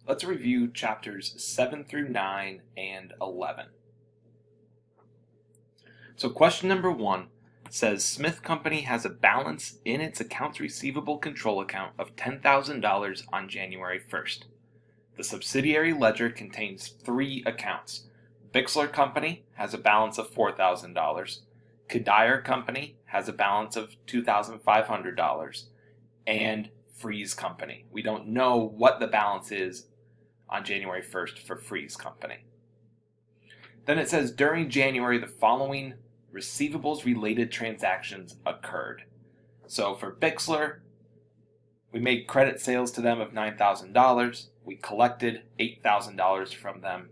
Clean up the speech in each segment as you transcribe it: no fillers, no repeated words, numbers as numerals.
Let's review chapters 7 through 9 and 11. So question number 1 says Smith Company has a balance in its accounts receivable control account of $10,000 on January 1st. The subsidiary ledger contains 3 accounts. Bixler Company has a balance of $4,000. Kadire Company has a balance of $2,500. And Freeze Company. We don't know what the balance is on January 1st for Freeze Company. Then it says during January the following receivables related transactions occurred. So for Bixler, we made credit sales to them of $9,000. We collected $8,000 from them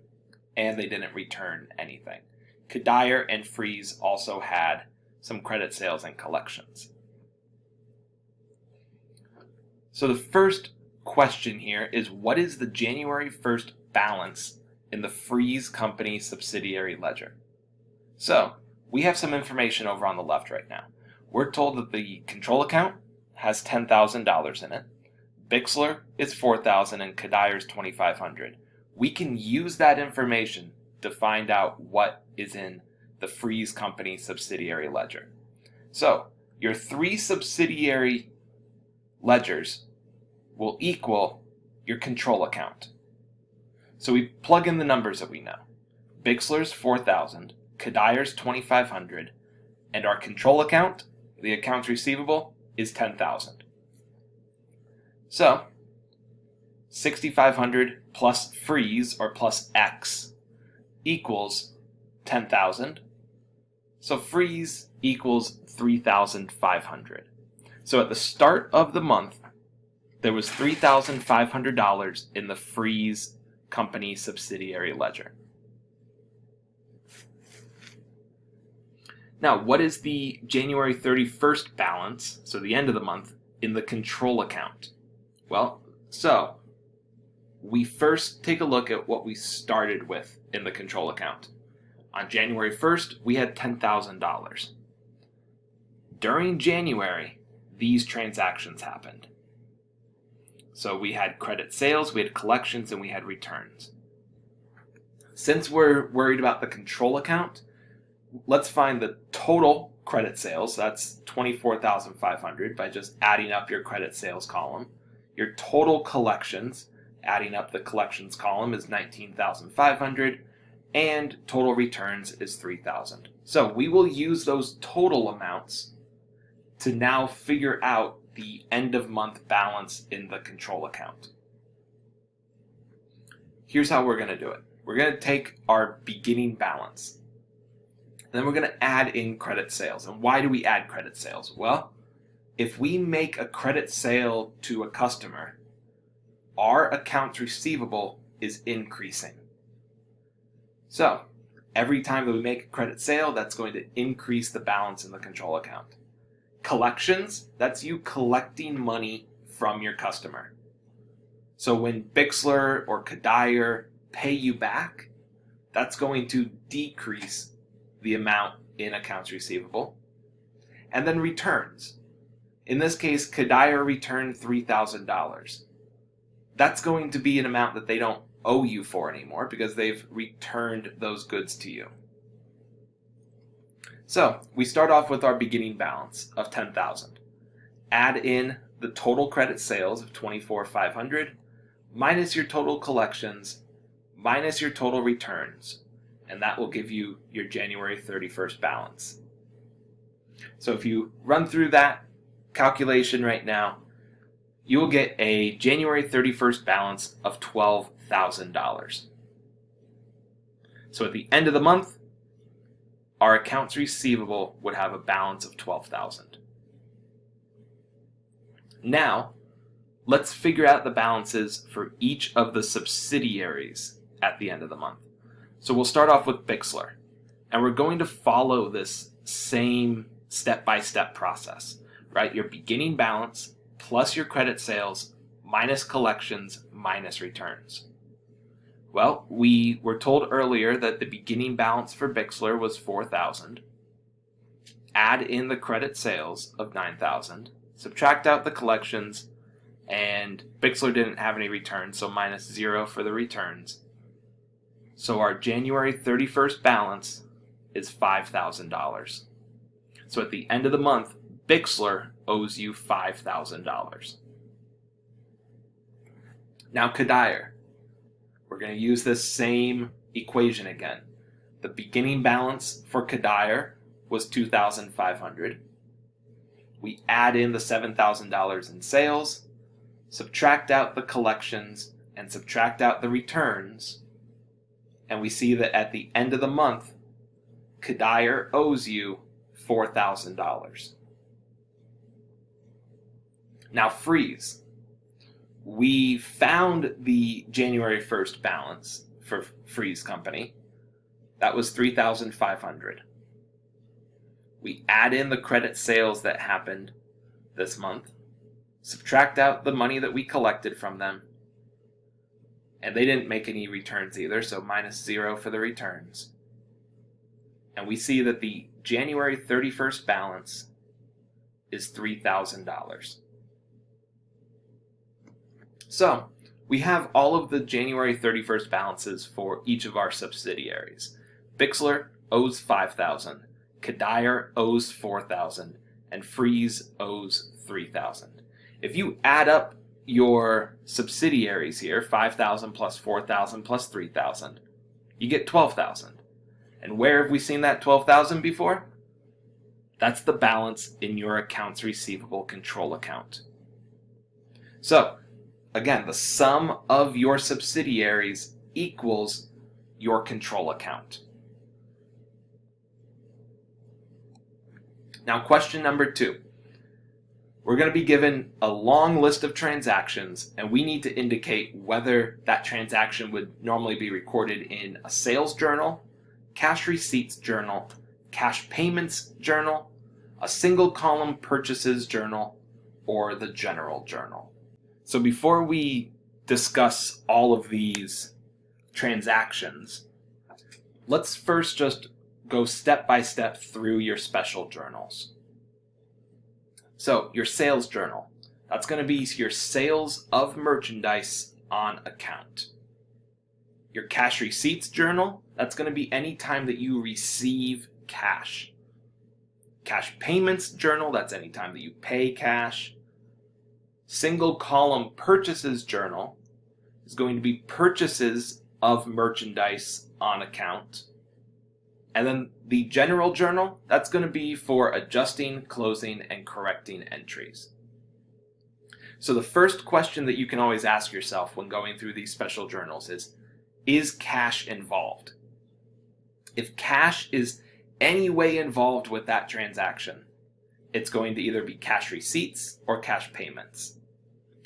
and they didn't return anything. Kadire and Freeze also had some credit sales and collections. So the first question here is, what is the January 1st balance in the Freeze Company subsidiary ledger? So we have some information over on the left right now. We're told that the control account has $10,000 in it. Bixler is $4,000 and Kadire is $2,500. We can use that information to find out what is in the Freeze Company subsidiary ledger. So your 3 subsidiary ledgers will equal your control account. So we plug in the numbers that we know. Bixler's $4,000, Kadire's $2,500, and our control account, the accounts receivable, is $10,000. So $6,500 plus Freeze or plus X equals $10,000. So Freeze equals $3,500. So at the start of the month, there was $3,500 in the Freeze Company subsidiary ledger. Now, what is the January 31st balance, so the end of the month, in the control account? Well, so we first take a look at what we started with in the control account. On January 1st, we had $10,000. During January, these transactions happened. So we had credit sales, we had collections, and we had returns. Since we're worried about the control account, let's find the total credit sales. That's $24,500 by just adding up your credit sales column. Your total collections, adding up the collections column, is $19,500, and total returns is $3,000. So we will use those total amounts to now figure out the end of month balance in the control account. Here's how we're going to do it. We're going to take our beginning balance. Then we're going to add in credit sales. And why do we add credit sales? Well, if we make a credit sale to a customer, our accounts receivable is increasing. So every time that we make a credit sale, that's going to increase the balance in the control account. Collections, that's you collecting money from your customer. So when Bixler or Kadire pay you back, that's going to decrease the amount in accounts receivable. And then returns. In this case, Kadire returned $3,000. That's going to be an amount that they don't owe you for anymore because they've returned those goods to you. So we start off with our beginning balance of $10,000. Add in the total credit sales of $24,500 minus your total collections minus your total returns, and that will give you your January 31st balance. So if you run through that calculation right now, you will get a January 31st balance of $12,000. So at the end of the month, our accounts receivable would have a balance of $12,000. Now, let's figure out the balances for each of the subsidiaries at the end of the month. So we'll start off with Bixler, and we're going to follow this same step-by-step process, right? Your beginning balance plus your credit sales minus collections minus returns. Well, we were told earlier that the beginning balance for Bixler was $4,000. Add in the credit sales of $9,000. Subtract out the collections and Bixler didn't have any returns, so -0 for the returns. So our January 31st balance is $5,000. So at the end of the month, Bixler owes you $5,000. Now Kadir, we're going to use this same equation again. The beginning balance for Kadir was $2,500. We add in the $7,000 in sales, subtract out the collections, and subtract out the returns, and we see that at the end of the month, Kadir owes you $4,000. Now freeze. We found the January 1st balance for Freeze Company. That was $3,500. We add in the credit sales that happened this month, subtract out the money that we collected from them, and they didn't make any returns either, so -0 for the returns. And we see that the January 31st balance is $3,000. So, we have all of the January 31st balances for each of our subsidiaries. Bixler owes $5,000, Kadir owes $4,000, and Freeze owes $3,000. If you add up your subsidiaries here, $5,000 plus $4,000 plus $3,000, you get $12,000. And where have we seen that $12,000 before? That's the balance in your accounts receivable control account. So, again, the sum of your subsidiaries equals your control account. Now, question number 2. We're going to be given a long list of transactions, and we need to indicate whether that transaction would normally be recorded in a sales journal, cash receipts journal, cash payments journal, a single column purchases journal, or the general journal. So before we discuss all of these transactions, let's first just go step by step through your special journals. So your sales journal, that's going to be your sales of merchandise on account. Your cash receipts journal, that's going to be any time that you receive cash. Cash payments journal, that's any time that you pay cash. Single column purchases journal is going to be purchases of merchandise on account. And then the general journal, that's going to be for adjusting, closing, and correcting entries. So the first question that you can always ask yourself when going through these special journals is cash involved? If cash is any way involved with that transaction, it's going to either be cash receipts or cash payments.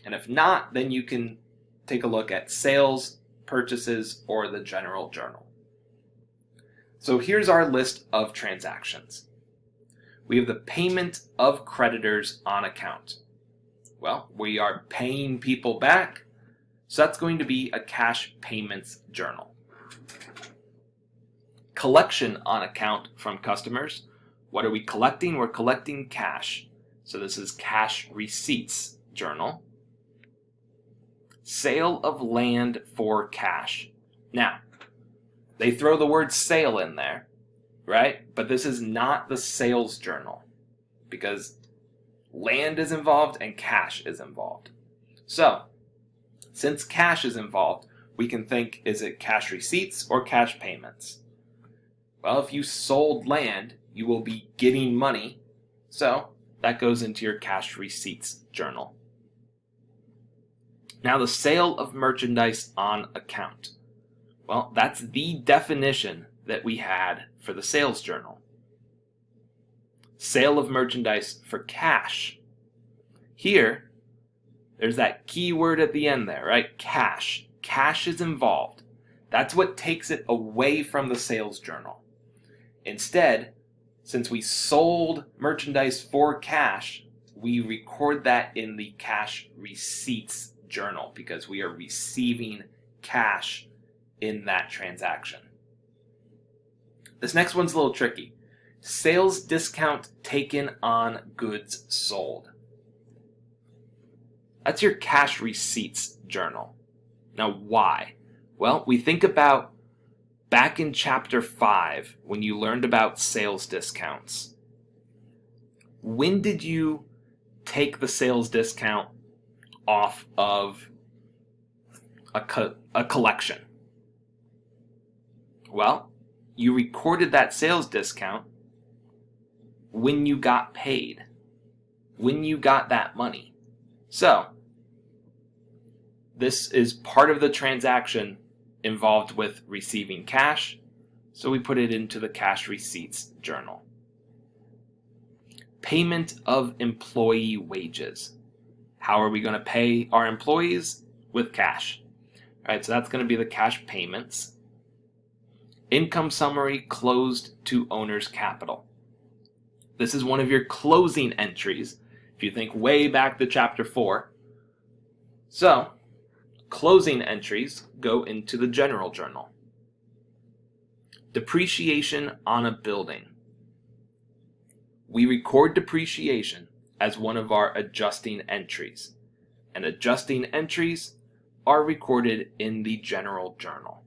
And if not, then you can take a look at sales, purchases, or the general journal. So here's our list of transactions. We have the payment of creditors on account. Well, we are paying people back, so that's going to be a cash payments journal. Collection on account from customers. What are we collecting? We're collecting cash. So this is cash receipts journal. Sale of land for cash. Now, they throw the word sale in there, right? But this is not the sales journal because land is involved and cash is involved. So, since cash is involved, we can think, is it cash receipts or cash payments? Well, if you sold land, you will be getting money, so that goes into your cash receipts journal. Now, the sale of merchandise on account. Well, that's the definition that we had for the sales journal. Sale of merchandise for cash. Here, there's that key word at the end there, right? Cash. Cash is involved. That's what takes it away from the sales journal. Instead, since we sold merchandise for cash, we record that in the cash receipts journal because we are receiving cash in that transaction. This next one's a little tricky. Sales discount taken on goods sold. That's your cash receipts journal. Now, why? Well, we think about back in chapter 5 when you learned about sales discounts. When did you take the sales discount off of a collection? Well, you recorded that sales discount when you got paid, when you got that money. So, this is part of the transaction involved with receiving cash, so we put it into the cash receipts journal. Payment of employee wages. How are we going to pay our employees? With cash. All right, so that's going to be the cash payments. Income summary closed to owner's capital. This is one of your closing entries, if you think way back to chapter 4. So, closing entries go into the general journal. Depreciation on a building. We record depreciation as one of our adjusting entries, and adjusting entries are recorded in the general journal.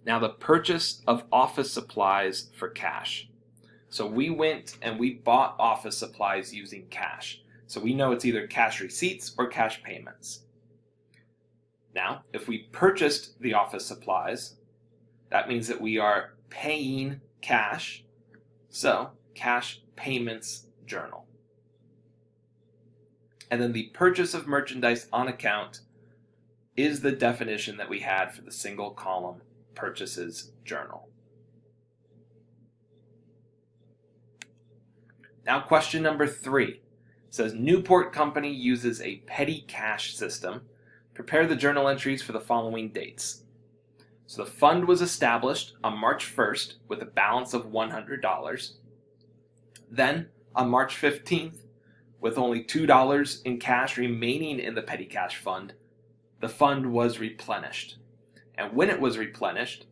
Now, the purchase of office supplies for cash. So we went and we bought office supplies using cash. So we know it's either cash receipts or cash payments. Now, if we purchased the office supplies, that means that we are paying cash. So, cash payments journal. And then the purchase of merchandise on account is the definition that we had for the single column purchases journal. Now, question number 3 says Newport Company uses a petty cash system. Prepare the journal entries for the following dates. So the fund was established on March 1st with a balance of $100. Then on March 15th, with only $2 in cash remaining in the petty cash fund, the fund was replenished. And when it was replenished,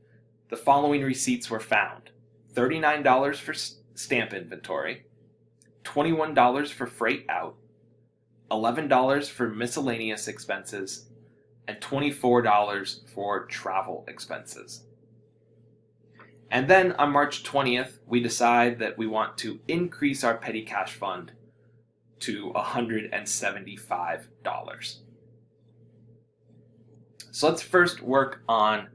the following receipts were found: $39 for stamp inventory, $21 for freight out, $11 for miscellaneous expenses, and $24 for travel expenses. And then on March 20th, we decide that we want to increase our petty cash fund to $175. So let's first work on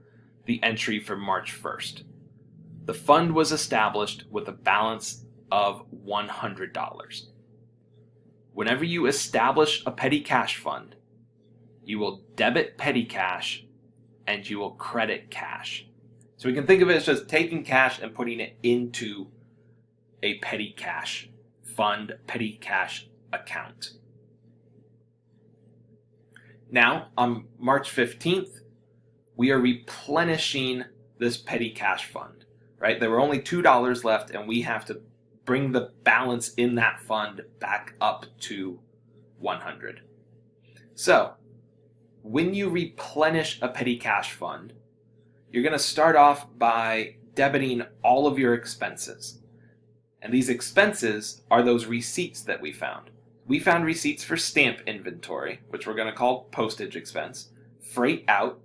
the entry for March 1st. The fund was established with a balance of $100. Whenever you establish a petty cash fund, you will debit petty cash and you will credit cash. So we can think of it as just taking cash and putting it into a petty cash fund, petty cash account. Now, on March 15th, we are replenishing this petty cash fund, right? There were only $2 left, and we have to bring the balance in that fund back up to $100. So, when you replenish a petty cash fund, you're going to start off by debiting all of your expenses. And these expenses are those receipts that we found. We found receipts for stamp inventory, which we're going to call postage expense. Freight out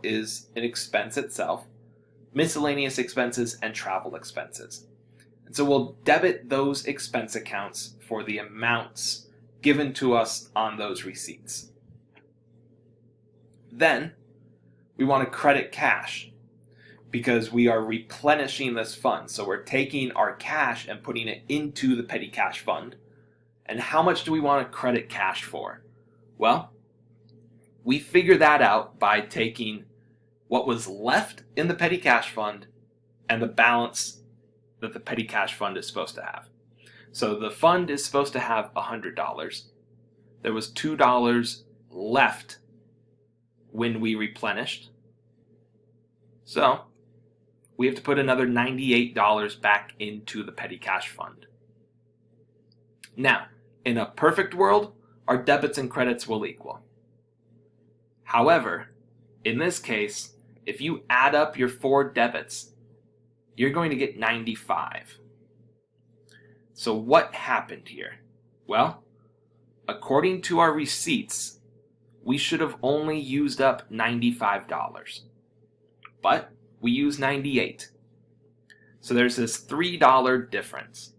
is an expense itself. Miscellaneous expenses and travel expenses. And so we'll debit those expense accounts for the amounts given to us on those receipts. Then we want to credit cash because we are replenishing this fund. So we're taking our cash and putting it into the petty cash fund. And how much do we want to credit cash for? Well, we figure that out by taking what was left in the petty cash fund and the balance that the petty cash fund is supposed to have. So the fund is supposed to have $100. There was $2 left when we replenished. So we have to put another $98 back into the petty cash fund. Now, in a perfect world, our debits and credits will equal. However, in this case, if you add up your 4 debits, you're going to get 95. So what happened here? Well, according to our receipts, we should have only used up $95. But we used $98. So there's this $3 difference.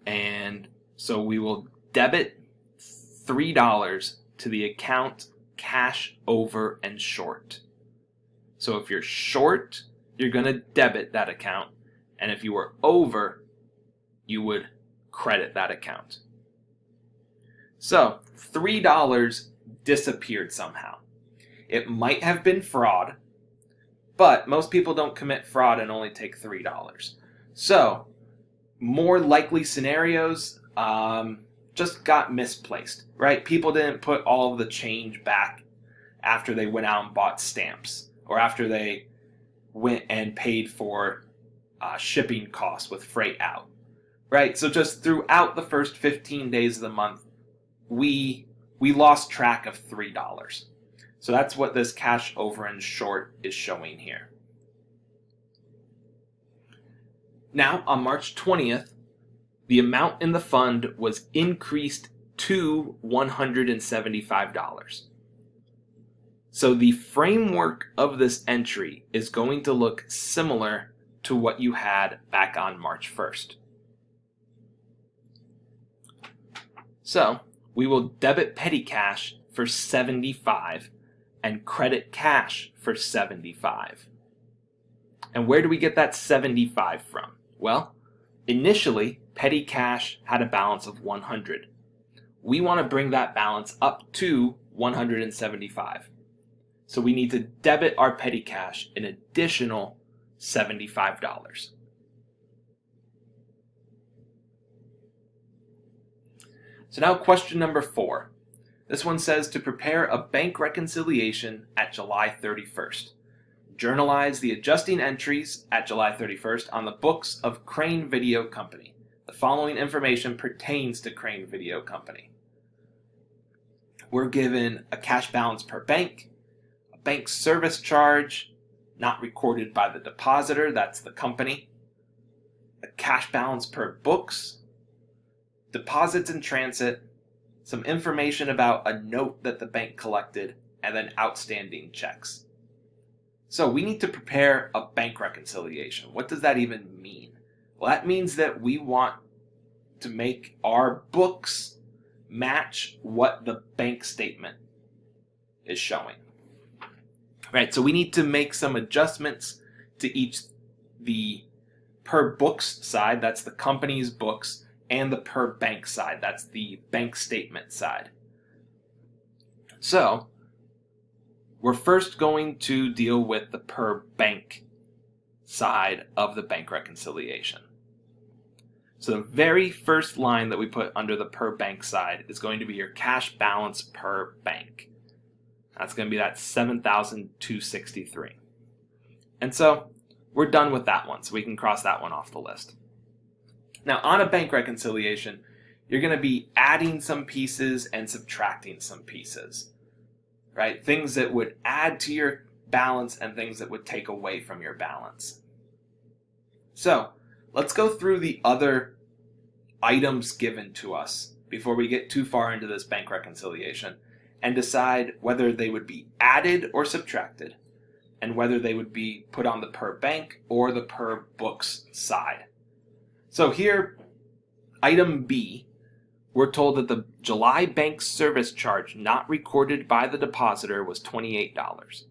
And so we will debit $3 to the account cash over and short. So if you're short, you're going to debit that account. And if you were over, you would credit that account. So $3 disappeared somehow. It might have been fraud, but most people don't commit fraud and only take $3. So more likely scenarios just got misplaced, right? People didn't put all of the change back after they went out and bought stamps, or after they went and paid for shipping costs with freight out, right? So just throughout the first 15 days of the month, we lost track of $3. So that's what this cash over and short is showing here. Now, on March 20th, the amount in the fund was increased to $175. So the framework of this entry is going to look similar to what you had back on March 1st. So we will debit petty cash for $75 and credit cash for $75. And where do we get that $75 from? Well, initially, petty cash had a balance of $100. We want to bring that balance up to $175. So we need to debit our petty cash an additional $75. So now question number 4. This one says to prepare a bank reconciliation at July 31st. Journalize the adjusting entries at July 31st on the books of Crane Video Company. The following information pertains to Crane Video Company. We're given a cash balance per bank, a bank service charge not recorded by the depositor, that's the company, a cash balance per books, deposits in transit, some information about a note that the bank collected, and then outstanding checks. So we need to prepare a bank reconciliation. What does that even mean? Well, that means that we want to make our books match what the bank statement is showing. Right, so we need to make some adjustments to each the per books side, that's the company's books, and the per bank side, that's the bank statement side. So we're first going to deal with the per bank side of the bank reconciliation. So the very first line that we put under the per bank side is going to be your cash balance per bank. That's going to be that $7,263. And so we're done with that one, so we can cross that one off the list. Now, on a bank reconciliation, you're going to be adding some pieces and subtracting some pieces, right? Things that would add to your balance and things that would take away from your balance. So let's go through the other items given to us before we get too far into this bank reconciliation and decide whether they would be added or subtracted and whether they would be put on the per bank or the per books side. So here, item B, we're told that the July bank service charge not recorded by the depositor was $28.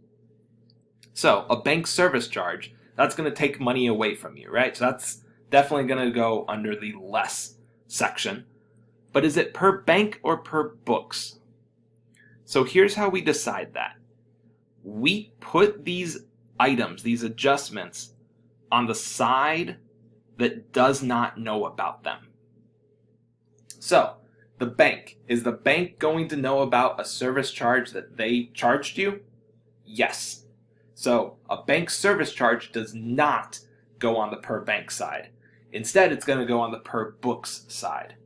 So a bank service charge, that's going to take money away from you, right? So that's definitely going to go under the less section. But is it per bank or per books? So here's how we decide that. We put these items, these adjustments, on the side that does not know about them. So, the bank. Is the bank going to know about a service charge that they charged you? Yes. So, a bank service charge does not go on the per bank side. Instead, it's going to go on the per books side.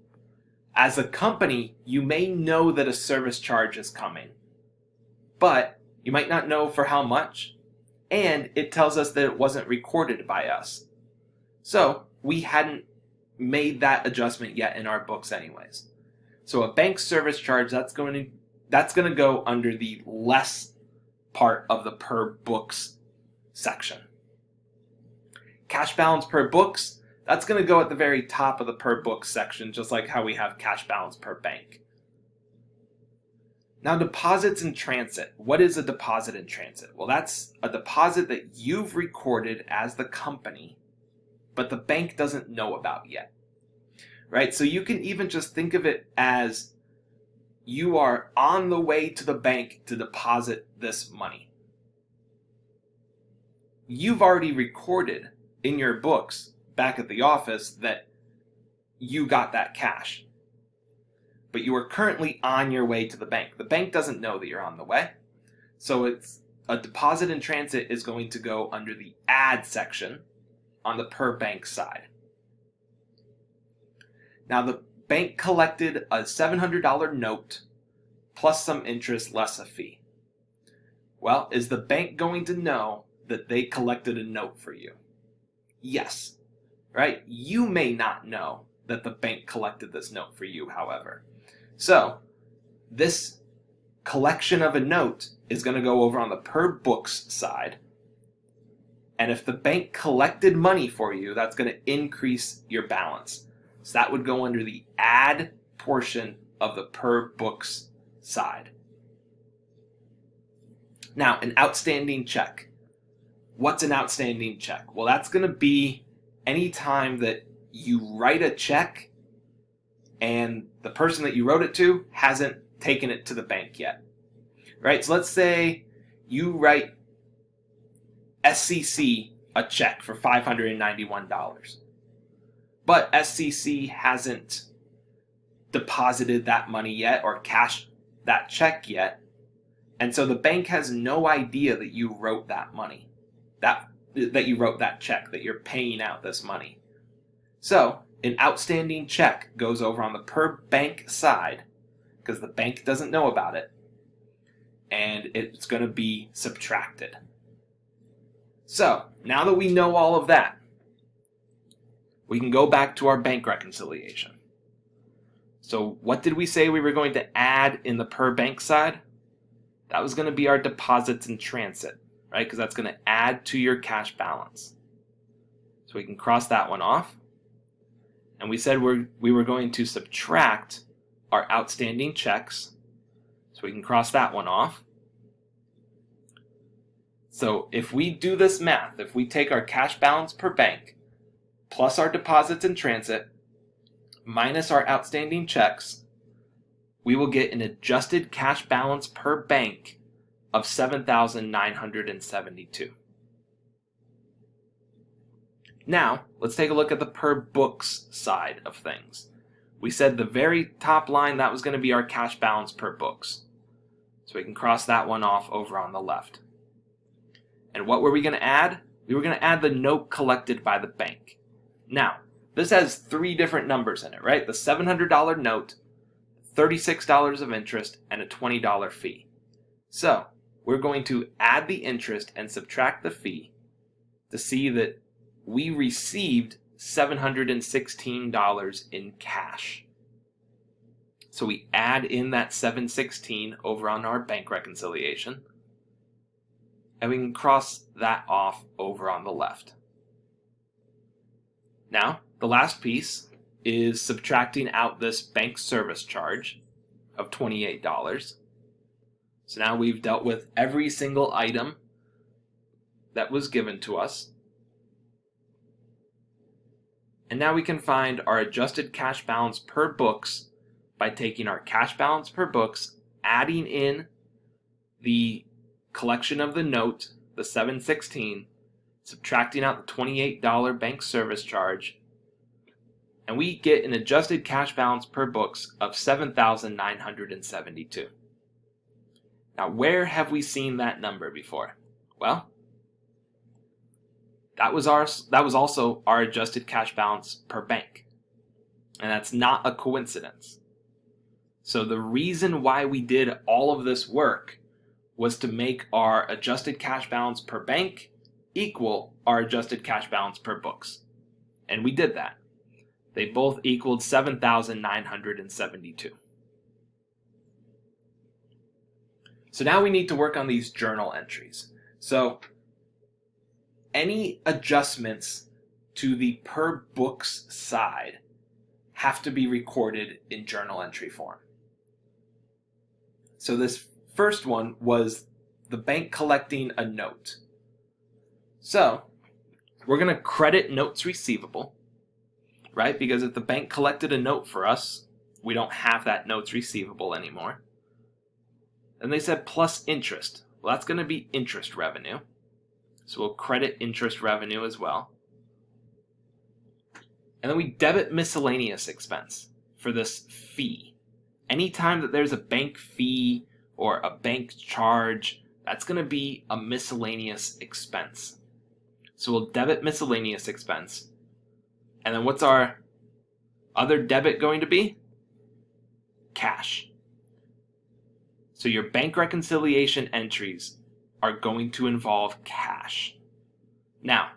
As a company, you may know that a service charge is coming, but you might not know for how much, and it tells us that it wasn't recorded by us. So we hadn't made that adjustment yet in our books anyways. So a bank service charge, that's going to go under the less part of the per books section. Cash balance per books, that's going to go at the very top of the per books section, just like how we have cash balance per bank. Now, deposits in transit. What is a deposit in transit? Well, that's a deposit that you've recorded as the company, but the bank doesn't know about yet. Right? So you can even just think of it as you are on the way to the bank to deposit this money. You've already recorded in your books back at the office that you got that cash, but you are currently on your way to the bank. The bank doesn't know that you're on the way. So it's a deposit in transit is going to go under the add section on the per bank side. Now, the bank collected a $700 note plus some interest less a fee. Well, is the bank going to know that they collected a note for you? Yes, right? You may not know that the bank collected this note for you, however. So, this collection of a note is going to go over on the per books side. And if the bank collected money for you, that's going to increase your balance. So that would go under the add portion of the per books side. Now, an outstanding check. What's an outstanding check? Well, that's going to be any time that you write a check and the person that you wrote it to hasn't taken it to the bank yet. Right? So let's say you write SCC a check for $591. But SCC hasn't deposited that money yet or cashed that check yet. And so the bank has no idea that you wrote that money. That you wrote that check, that you're paying out this money. So, an outstanding check goes over on the per bank side because the bank doesn't know about it, and it's going to be subtracted. So, now that we know all of that, we can go back to our bank reconciliation. So, what did we say we were going to add in the per bank side? That was going to be our deposits in transit. Right? Because that's going to add to your cash balance. So we can cross that one off. And we said we were going to subtract our outstanding checks. So we can cross that one off. So if we do this math, if we take our cash balance per bank plus our deposits in transit minus our outstanding checks, we will get an adjusted cash balance per bank of $7,972. Now, let's take a look at the per books side of things. We said the very top line, that was going to be our cash balance per books. So we can cross that one off over on the left. And what were we going to add? We were going to add the note collected by the bank. Now, this has three different numbers in it, right? The $700 note, $36 of interest, and a $20 fee. So, we're going to add the interest and subtract the fee to see that we received $716 in cash. So we add in that $716 over on our bank reconciliation, and we can cross that off over on the left. Now, the last piece is subtracting out this bank service charge of $28. So now we've dealt with every single item that was given to us. And now we can find our adjusted cash balance per books by taking our cash balance per books, adding in the collection of the note, the $716, subtracting out the $28 bank service charge, and we get an adjusted cash balance per books of $7,972. Now, where have we seen that number before? Well, that was also our adjusted cash balance per bank. And that's not a coincidence. So the reason why we did all of this work was to make our adjusted cash balance per bank equal our adjusted cash balance per books. And we did that. They both equaled $7,972. So now we need to work on these journal entries. So any adjustments to the per books side have to be recorded in journal entry form. So this first one was the bank collecting a note. So we're going to credit notes receivable, right? Because if the bank collected a note for us, we don't have that notes receivable anymore. And they said plus interest. Well, that's going to be interest revenue. So we'll credit interest revenue as well. And then we debit miscellaneous expense for this fee. Anytime that there's a bank fee or a bank charge, that's going to be a miscellaneous expense. So we'll debit miscellaneous expense. And then what's our other debit going to be? Cash. So your bank reconciliation entries are going to involve cash. Now,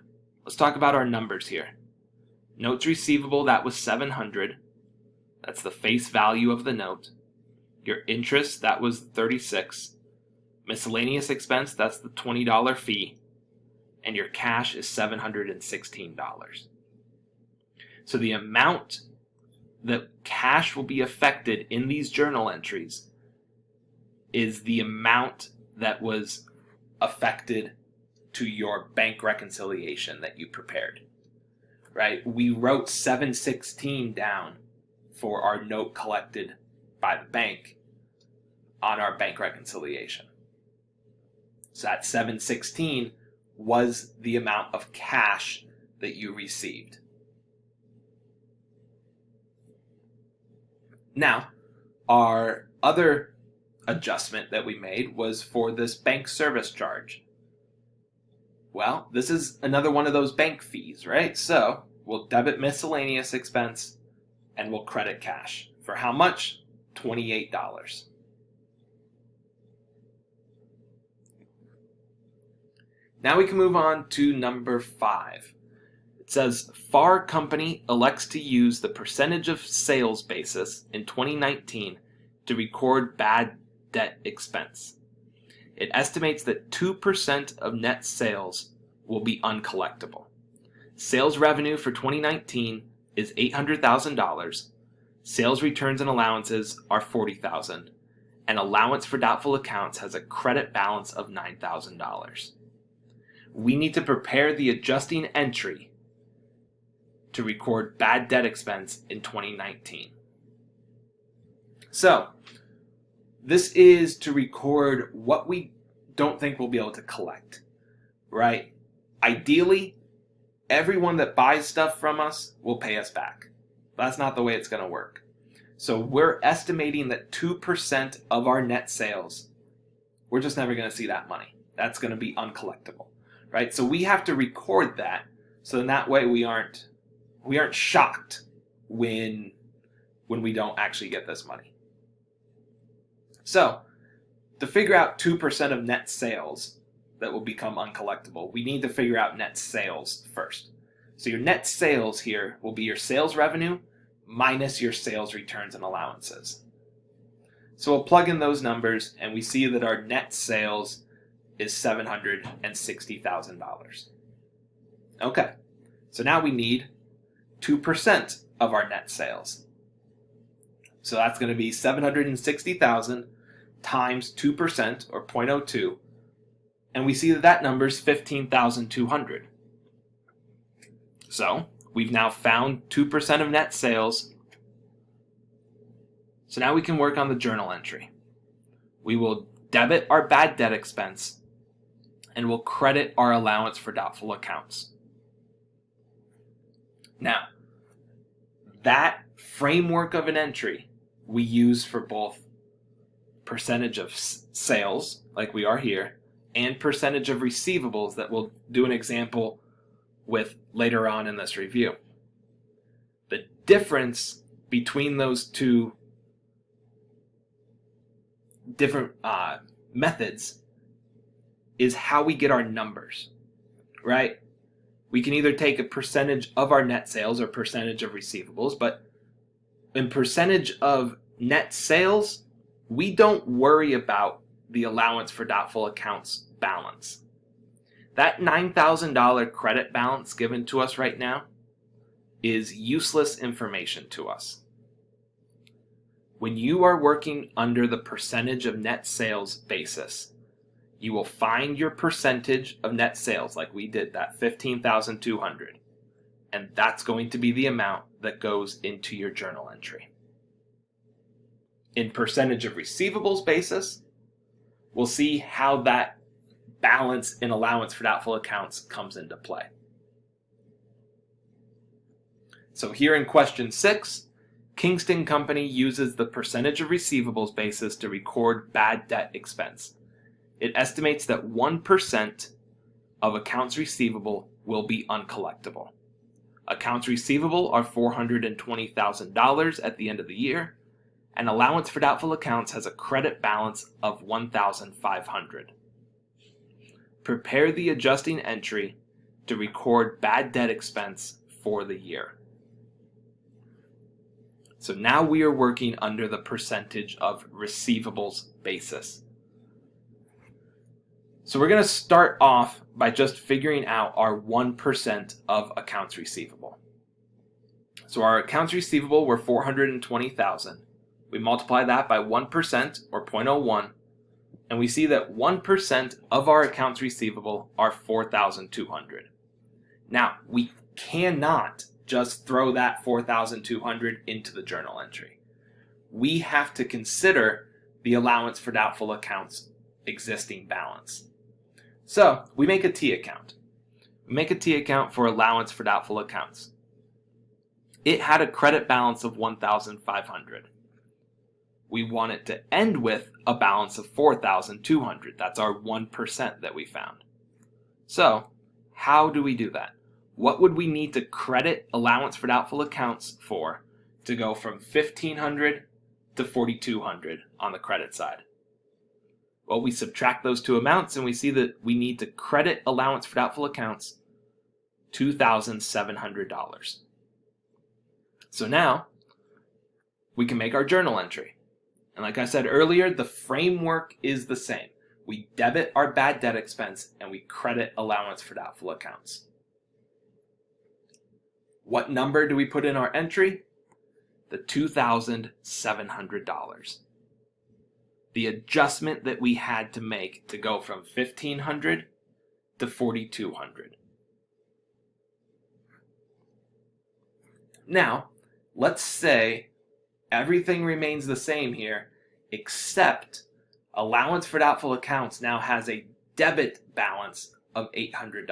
let's talk about our numbers here. Notes receivable, that was $700. That's the face value of the note. Your interest, that was $36. Miscellaneous expense, that's the $20 fee. And your cash is $716. So the amount that cash will be affected in these journal entries is the amount that was affected to your bank reconciliation that you prepared. Right? We wrote 716 down for our note collected by the bank on our bank reconciliation. So that 716 was the amount of cash that you received. Now, our other adjustment that we made was for this bank service charge. Well, this is another one of those bank fees, right? So we'll debit miscellaneous expense and we'll credit cash. For how much? $28. Now we can move on to number 5. It says, FAR company elects to use the percentage of sales basis in 2019 to record bad debt expense. It estimates that 2% of net sales will be uncollectible. Sales revenue for 2019 is $800,000. Sales returns and allowances are $40,000. And allowance for doubtful accounts has a credit balance of $9,000. We need to prepare the adjusting entry to record bad debt expense in 2019. So, this is to record what we don't think we'll be able to collect, right? Ideally, everyone that buys stuff from us will pay us back. That's not the way it's going to work. So we're estimating that 2% of our net sales, we're just never going to see that money. That's going to be uncollectible, right? So we have to record that, so in that way we aren't shocked when we don't actually get this money. So, to figure out 2% of net sales that will become uncollectible, we need to figure out net sales first. So your net sales here will be your sales revenue minus your sales returns and allowances. So we'll plug in those numbers and we see that our net sales is $760,000. Okay, so now we need 2% of our net sales. So that's going to be $760,000 times 2%, or 0.02, and we see that that number is $15,200. So we've now found 2% of net sales. So now we can work on the journal entry. We will debit our bad debt expense, and we'll credit our allowance for doubtful accounts. Now, that framework of an entry we use for both percentage of sales, like we are here, and percentage of receivables that we'll do an example with later on in this review. The difference between those two different methods is how we get our numbers, right? We can either take a percentage of our net sales or percentage of receivables, but in percentage of net sales, we don't worry about the allowance for doubtful accounts balance. That $9,000 credit balance given to us right now is useless information to us. When you are working under the percentage of net sales basis, you will find your percentage of net sales like we did, that $15,200, and that's going to be the amount that goes into your journal entry. In percentage of receivables basis, we'll see how that balance in allowance for doubtful accounts comes into play. So here in question 6, Kingston Company uses the percentage of receivables basis to record bad debt expense. It estimates that 1% of accounts receivable will be uncollectible. Accounts receivable are $420,000 at the end of the year, and allowance for doubtful accounts has a credit balance of $1,500. Prepare the adjusting entry to record bad debt expense for the year. So now we are working under the percentage of receivables basis. So we're going to start off by just figuring out our 1% of accounts receivable. So our accounts receivable were $420,000. We multiply that by 1%, or 0.01, and we see that 1% of our accounts receivable are $4,200. Now, we cannot just throw that $4,200 into the journal entry. We have to consider the allowance for doubtful accounts existing balance. So we make a T account. We make a T account for allowance for doubtful accounts. It had a credit balance of $1,500. We want it to end with a balance of $4,200. That's our 1% that we found. So how do we do that? What would we need to credit allowance for doubtful accounts for to go from $1,500 to $4,200 on the credit side? Well, we subtract those two amounts and we see that we need to credit allowance for doubtful accounts $2,700. So now we can make our journal entry. And like I said earlier, the framework is the same. We debit our bad debt expense and we credit allowance for doubtful accounts. What number do we put in our entry? The $2,700. The adjustment that we had to make to go from $1,500 to $4,200. Now, let's say everything remains the same here, except allowance for doubtful accounts now has a debit balance of $800.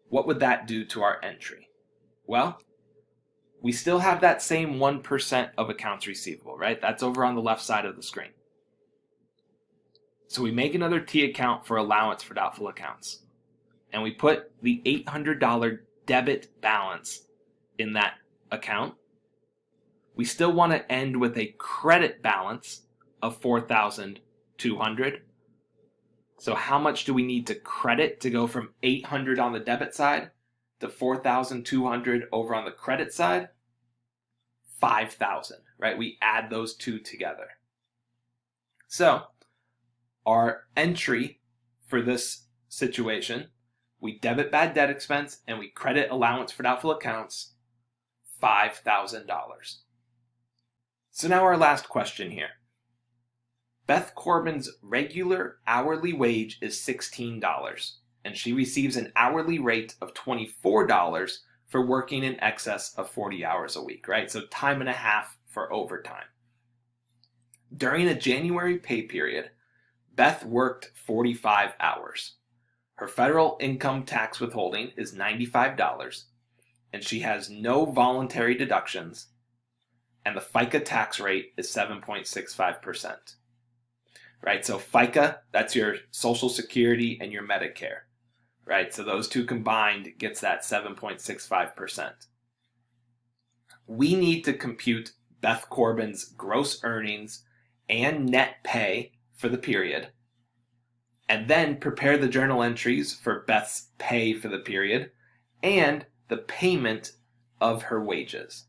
What would that do to our entry? Well, we still have that same 1% of accounts receivable, right? That's over on the left side of the screen. So we make another T account for allowance for doubtful accounts. And we put the $800 debit balance in that account. We still want to end with a credit balance of $4,200. So how much do we need to credit to go from $800 on the debit side to $4,200 over on the credit side? $5,000, right? We add those two together. So our entry for this situation, we debit bad debt expense and we credit allowance for doubtful accounts, $5,000. So now our last question here. Beth Corbin's regular hourly wage is $16, and she receives an hourly rate of $24 for working in excess of 40 hours a week, right? So time and a half for overtime. During a January pay period, Beth worked 45 hours. Her federal income tax withholding is $95, and she has no voluntary deductions, and the FICA tax rate is 7.65%. Right, so FICA, that's your Social Security and your Medicare, right? So those two combined gets that 7.65%. We need to compute Beth Corbin's gross earnings and net pay for the period, and then prepare the journal entries for Beth's pay for the period and the payment of her wages.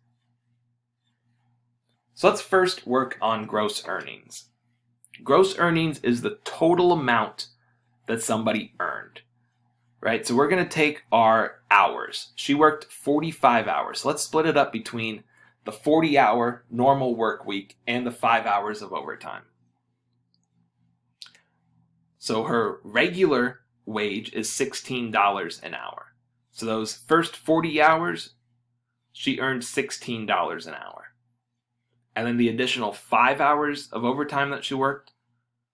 So let's first work on gross earnings. Gross earnings is the total amount that somebody earned, right? So we're going to take our hours. She worked 45 hours. Let's split it up between the 40-hour normal work week and the 5 hours of overtime. So her regular wage is $16 an hour. So those first 40 hours, she earned $16 an hour. And then the additional 5 hours of overtime that she worked,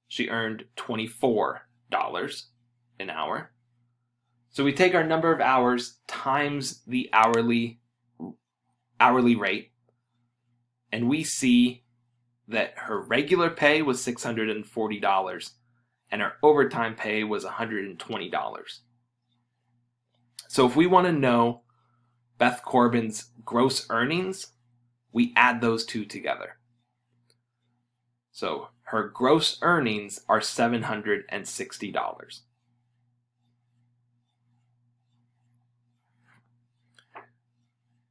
she earned $24 an hour. So we take our number of hours times the hourly rate, and we see that her regular pay was $640 and her overtime pay was $120. So if we want to know Beth Corbin's gross earnings, we add those two together. So her gross earnings are $760.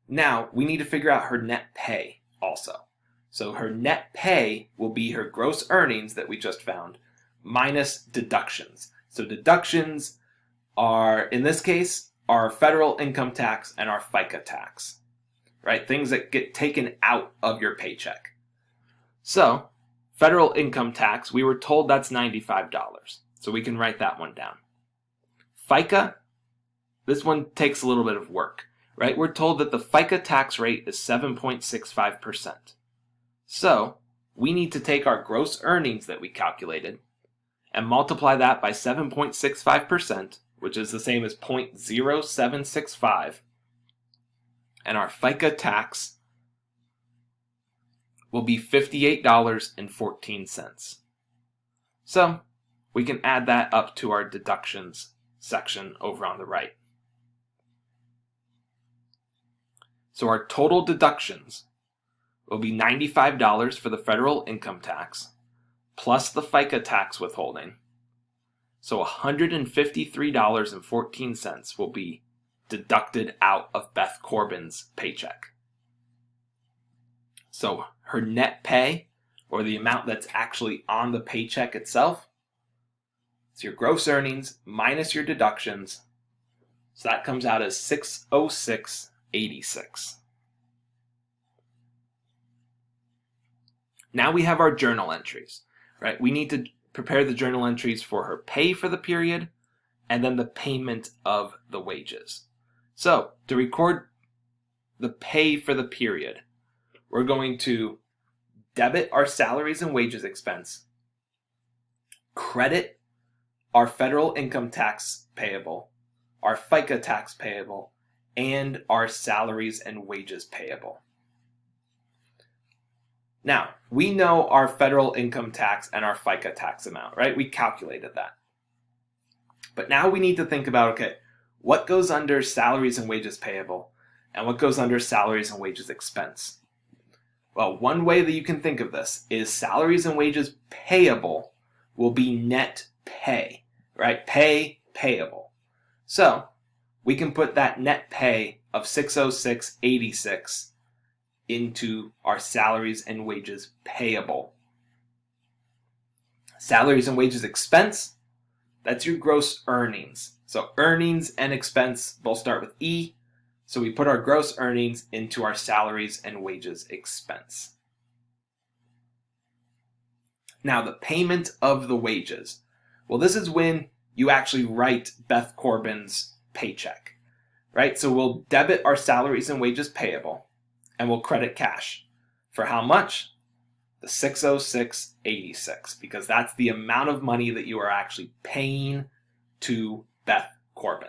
Now, we need to figure out her net pay also. So her net pay will be her gross earnings that we just found minus deductions. So deductions are, in this case, our federal income tax and our FICA tax, right? Things that get taken out of your paycheck. So federal income tax, we were told that's $95. So we can write that one down. FICA, this one takes a little bit of work, right? We're told that the FICA tax rate is 7.65%. So we need to take our gross earnings that we calculated and multiply that by 7.65%, which is the same as 0.0765, and our FICA tax will be $58.14. So we can add that up to our deductions section over on the right. So our total deductions will be $95 for the federal income tax, plus the FICA tax withholding. So $153.14 will be deducted out of Beth Corbin's paycheck. So her net pay, or the amount that's actually on the paycheck itself, is your gross earnings minus your deductions. So that comes out as $606.86. Now we have our journal entries, right? We need to prepare the journal entries for her pay for the period and then the payment of the wages. So to record the pay for the period, we're going to debit our salaries and wages expense, credit our federal income tax payable, our FICA tax payable, and our salaries and wages payable. Now, we know our federal income tax and our FICA tax amount, right? We calculated that. But now we need to think about, okay, what goes under salaries and wages payable and what goes under salaries and wages expense? Well, one way that you can think of this is salaries and wages payable will be net pay, right? Pay payable. So we can put that net pay of $606.86 into our salaries and wages payable. Salaries and wages expense, that's your gross earnings. So earnings and expense both start with E. So we put our gross earnings into our salaries and wages expense. Now the payment of the wages. Well, this is when you actually write Beth Corbin's paycheck, right? So we'll debit our salaries and wages payable and we'll credit cash. For how much? The $606.86, because that's the amount of money that you are actually paying to Beth Corbin.